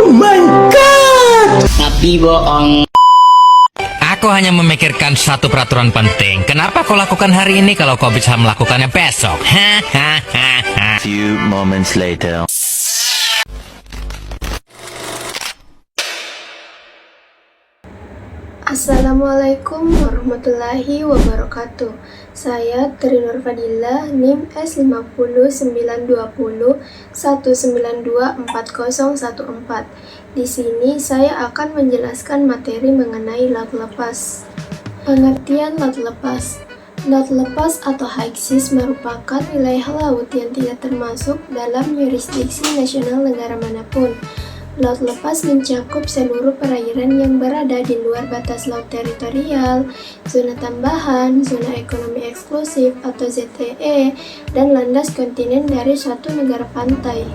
my god! Tapi bohong. Aku hanya memikirkan satu peraturan penting. Kenapa kau lakukan hari ini kalau kau bisa melakukannya besok? Hahaha. Few moments later. Assalamualaikum warahmatullahi wabarakatuh. Saya Tri Nur Fadila, NIM S509021924014. Di sini saya akan menjelaskan materi mengenai laut lepas. Pengertian laut lepas. Laut lepas atau high seas merupakan wilayah laut yang tidak termasuk dalam yurisdiksi nasional negara manapun. Laut lepas mencakup seluruh perairan yang berada di luar batas laut teritorial, zona tambahan, zona ekonomi eksklusif atau ZEE, dan landas kontinen dari suatu negara pantai.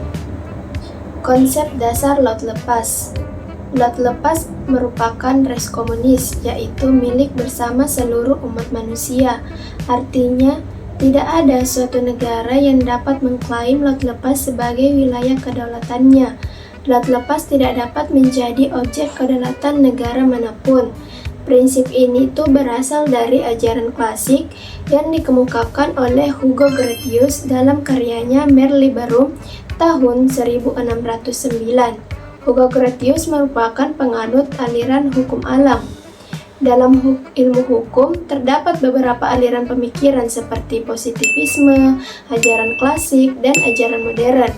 Konsep dasar laut lepas. Laut lepas merupakan res komunis, yaitu milik bersama seluruh umat manusia. Artinya, tidak ada suatu negara yang dapat mengklaim laut lepas sebagai wilayah kedaulatannya. Laut lepas tidak dapat menjadi objek kedaulatan negara manapun. Prinsip ini tuh berasal dari ajaran klasik yang dikemukakan oleh Hugo Grotius dalam karyanya Mer Liberum tahun 1609. Hugo Grotius merupakan penganut aliran hukum alam. Dalam ilmu hukum, terdapat beberapa aliran pemikiran seperti positivisme, ajaran klasik, dan ajaran modern.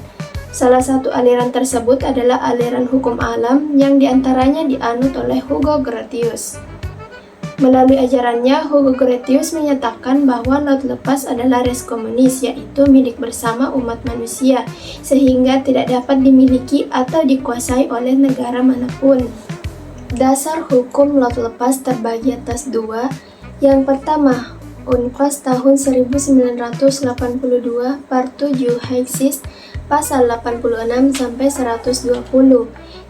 Salah satu aliran tersebut adalah aliran hukum alam yang diantaranya dianut oleh Hugo Grotius. Melalui ajarannya, Hugo Grotius menyatakan bahwa laut lepas adalah res komunis, yaitu milik bersama umat manusia, sehingga tidak dapat dimiliki atau dikuasai oleh negara manapun. Dasar hukum laut lepas terbagi atas dua. Yang pertama, UNCLOS tahun 1982 Part 7 High Seas Pasal 86-120.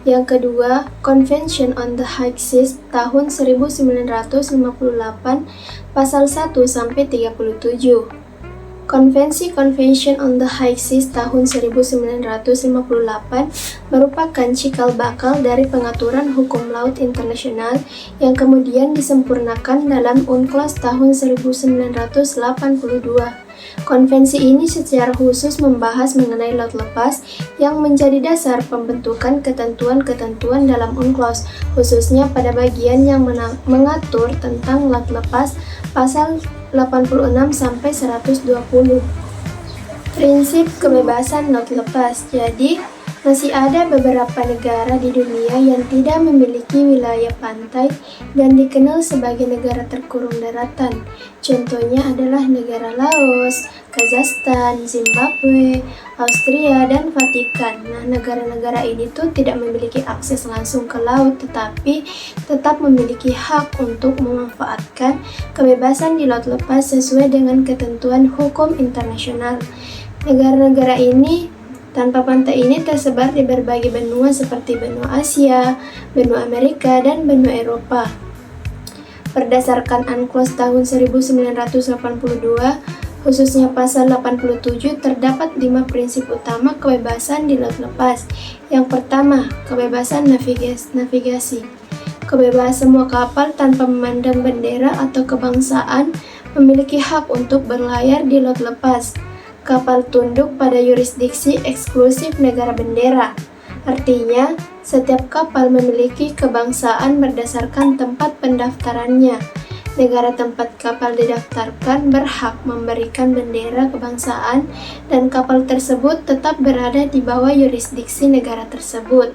Yang kedua, Convention on the High Seas tahun 1958 Pasal 1-37. Konvensi Convention on the High Seas tahun 1958 merupakan cikal bakal dari pengaturan hukum laut internasional yang kemudian disempurnakan dalam UNCLOS tahun 1982. Konvensi ini secara khusus membahas mengenai laut lepas yang menjadi dasar pembentukan ketentuan-ketentuan dalam UNCLOS, khususnya pada bagian yang mengatur tentang laut lepas pasal 86-120. Prinsip kebebasan laut lepas. Jadi, masih ada beberapa negara di dunia yang tidak memiliki wilayah pantai dan dikenal sebagai negara terkurung daratan. Contohnya adalah negara Laos, Kazakhstan, Zimbabwe, Austria, dan Vatikan. Nah, negara-negara ini tuh tidak memiliki akses langsung ke laut, tetapi tetap memiliki hak untuk memanfaatkan kebebasan di laut lepas sesuai dengan ketentuan hukum internasional. Negara-negara ini tanpa pantai ini tersebar di berbagai benua seperti benua Asia, benua Amerika, dan benua Eropa. Berdasarkan UNCLOS tahun 1982, khususnya pasal 87, terdapat 5 prinsip utama kebebasan di laut lepas. Yang pertama, kebebasan navigasi. Kebebasan semua kapal tanpa memandang bendera atau kebangsaan memiliki hak untuk berlayar di laut lepas. Kapal tunduk pada yurisdiksi eksklusif negara bendera. Artinya, setiap kapal memiliki kebangsaan berdasarkan tempat pendaftarannya. Negara tempat kapal didaftarkan berhak memberikan bendera kebangsaan dan kapal tersebut tetap berada di bawah yurisdiksi negara tersebut.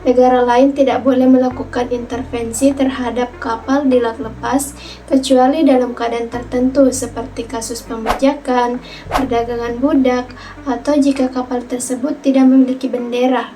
Negara lain tidak boleh melakukan intervensi terhadap kapal di laut lepas kecuali dalam keadaan tertentu seperti kasus pembajakan, perdagangan budak, atau jika kapal tersebut tidak memiliki bendera.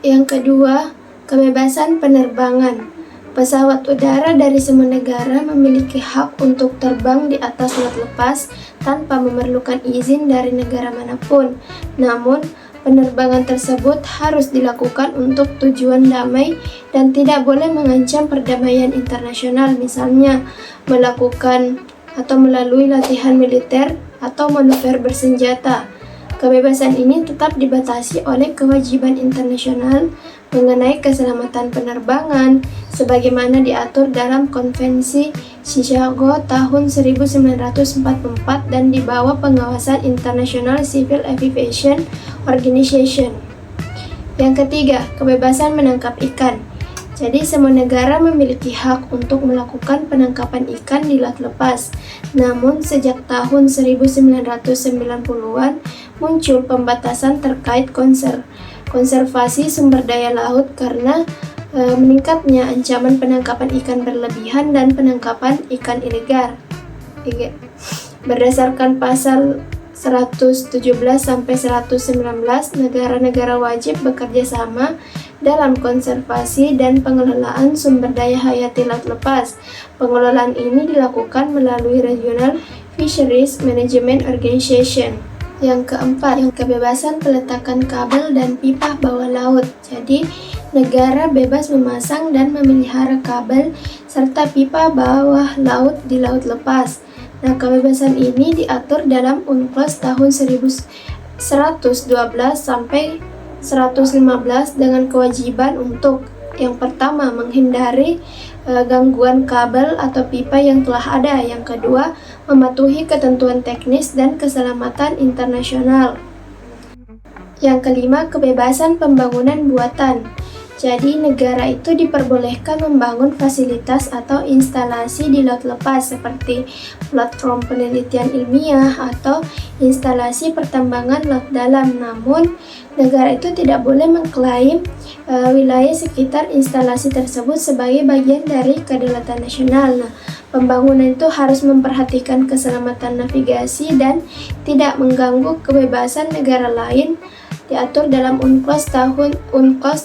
Yang kedua, kebebasan penerbangan. Pesawat udara dari semua negara memiliki hak untuk terbang di atas laut lepas tanpa memerlukan izin dari negara manapun. Namun, penerbangan tersebut harus dilakukan untuk tujuan damai dan tidak boleh mengancam perdamaian internasional, misalnya melakukan atau melalui latihan militer atau manuver bersenjata. Kebebasan ini tetap dibatasi oleh kewajiban internasional mengenai keselamatan penerbangan sebagaimana diatur dalam Konvensi Chicago tahun 1944 dan di bawah pengawasan International Civil Aviation Organization. Yang ketiga, kebebasan menangkap ikan. Jadi semua negara memiliki hak untuk melakukan penangkapan ikan di laut lepas. Namun sejak tahun 1990-an muncul pembatasan terkait konservasi sumber daya laut karena meningkatnya ancaman penangkapan ikan berlebihan dan penangkapan ikan ilegal. Berdasarkan pasal 117 sampai 119, negara-negara wajib bekerja sama dalam konservasi dan pengelolaan sumber daya hayati laut lepas. Pengelolaan ini dilakukan melalui Regional Fisheries Management Organization. Yang keempat, kebebasan peletakan kabel dan pipa bawah laut. Jadi, negara bebas memasang dan memelihara kabel serta pipa bawah laut di laut lepas. Nah, kebebasan ini diatur dalam UNCLOS tahun 1112 sampai 115 dengan kewajiban untuk yang pertama menghindari gangguan kabel atau pipa yang telah ada, yang kedua mematuhi ketentuan teknis dan keselamatan internasional, yang kelima kebebasan pembangunan buatan. Jadi negara itu diperbolehkan membangun fasilitas atau instalasi di laut lepas seperti platform penelitian ilmiah atau instalasi pertambangan laut dalam. Namun negara itu tidak boleh mengklaim wilayah sekitar instalasi tersebut sebagai bagian dari kedaulatan nasional. Nah, pembangunan itu harus memperhatikan keselamatan navigasi dan tidak mengganggu kebebasan negara lain, diatur dalam UNCLOS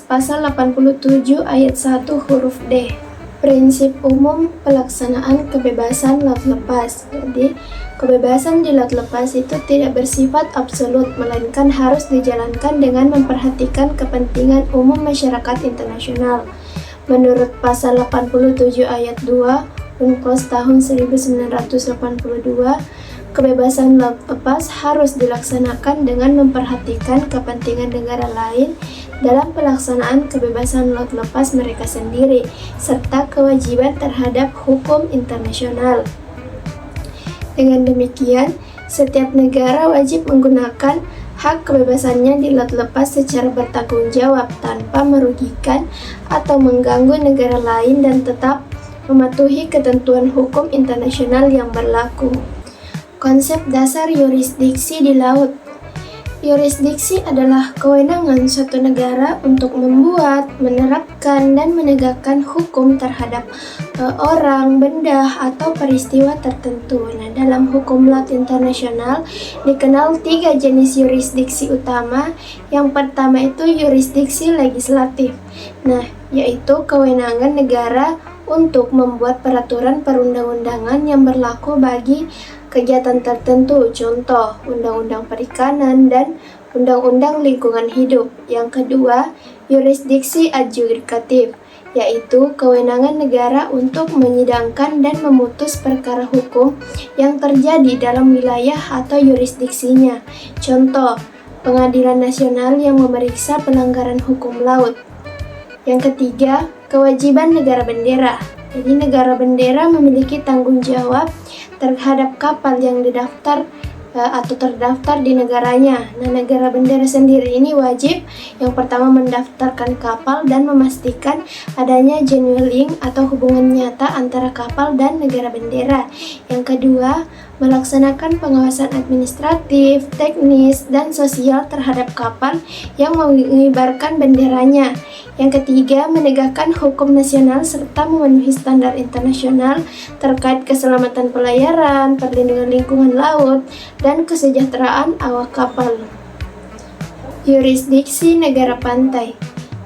pasal 87 ayat 1 huruf D. Prinsip umum pelaksanaan kebebasan laut lepas. Jadi, kebebasan di laut lepas itu tidak bersifat absolut, melainkan harus dijalankan dengan memperhatikan kepentingan umum masyarakat internasional. Menurut pasal 87 ayat 2 UNCLOS tahun 1982, kebebasan laut lepas harus dilaksanakan dengan memperhatikan kepentingan negara lain dalam pelaksanaan kebebasan laut lepas mereka sendiri, serta kewajiban terhadap hukum internasional. Dengan demikian, setiap negara wajib menggunakan hak kebebasannya di laut lepas secara bertanggung jawab tanpa merugikan atau mengganggu negara lain dan tetap mematuhi ketentuan hukum internasional yang berlaku. Konsep dasar yurisdiksi di laut. Yurisdiksi adalah kewenangan suatu negara untuk membuat, menerapkan, dan menegakkan hukum terhadap orang, benda, atau peristiwa tertentu. Nah, dalam hukum laut internasional dikenal 3 jenis yurisdiksi utama. Yang pertama itu yurisdiksi legislatif. Nah, yaitu kewenangan negara untuk membuat peraturan perundang-undangan yang berlaku bagi kegiatan tertentu, contoh Undang-Undang Perikanan dan Undang-Undang Lingkungan Hidup. Yang kedua, yurisdiksi adjudikatif, yaitu kewenangan negara untuk menyidangkan dan memutus perkara hukum yang terjadi dalam wilayah atau yurisdiksinya. Contoh, Pengadilan Nasional yang memeriksa pelanggaran hukum laut. Yang ketiga, kewajiban negara bendera. Jadi negara bendera memiliki tanggung jawab terhadap kapal yang didaftar atau terdaftar di negaranya. Nah, negara bendera sendiri ini wajib yang pertama mendaftarkan kapal dan memastikan adanya genuine link atau hubungan nyata antara kapal dan negara bendera. Yang kedua, melaksanakan pengawasan administratif, teknis, dan sosial terhadap kapal yang mengibarkan benderanya. Yang ketiga, menegakkan hukum nasional serta memenuhi standar internasional terkait keselamatan pelayaran, perlindungan lingkungan laut, dan kesejahteraan awak kapal. Yurisdiksi negara pantai.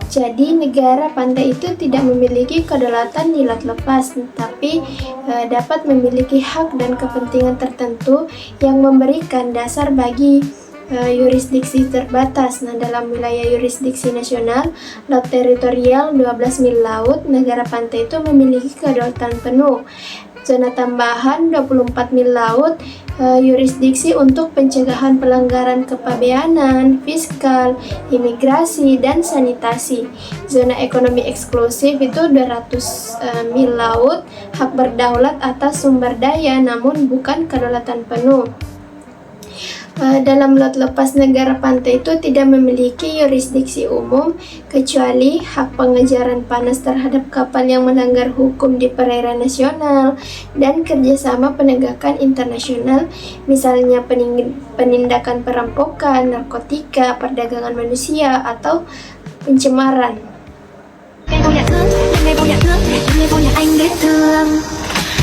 Jadi negara pantai itu tidak memiliki kedaulatan di laut lepas, tapi dapat memiliki hak dan kepentingan tertentu yang memberikan dasar bagi yurisdiksi terbatas. Nah, dalam wilayah yurisdiksi nasional, laut teritorial 12 mil laut, negara pantai itu memiliki kedaulatan penuh. Zona tambahan 24 mil laut, yurisdiksi untuk pencegahan pelanggaran kepabeanan, fiskal, imigrasi, dan sanitasi. Zona ekonomi eksklusif itu 200 mil laut, hak berdaulat atas sumber daya namun bukan kedaulatan penuh. Dalam laut lepas, negara pantai itu tidak memiliki yurisdiksi umum kecuali hak pengejaran panas terhadap kapal yang melanggar hukum di perairan nasional dan kerjasama penegakan internasional, misalnya penindakan perampokan, narkotika, perdagangan manusia, atau pencemaran. Ngày vô nhà thương, ngày vô nhà thương, ngày vô nhà anh đến thương.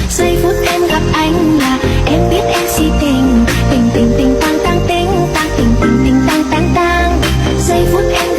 Giây phút em gặp anh là em biết em si tình, tình tình tình tang tang tình, tang tình tình tình tang tang tang. Giây phút em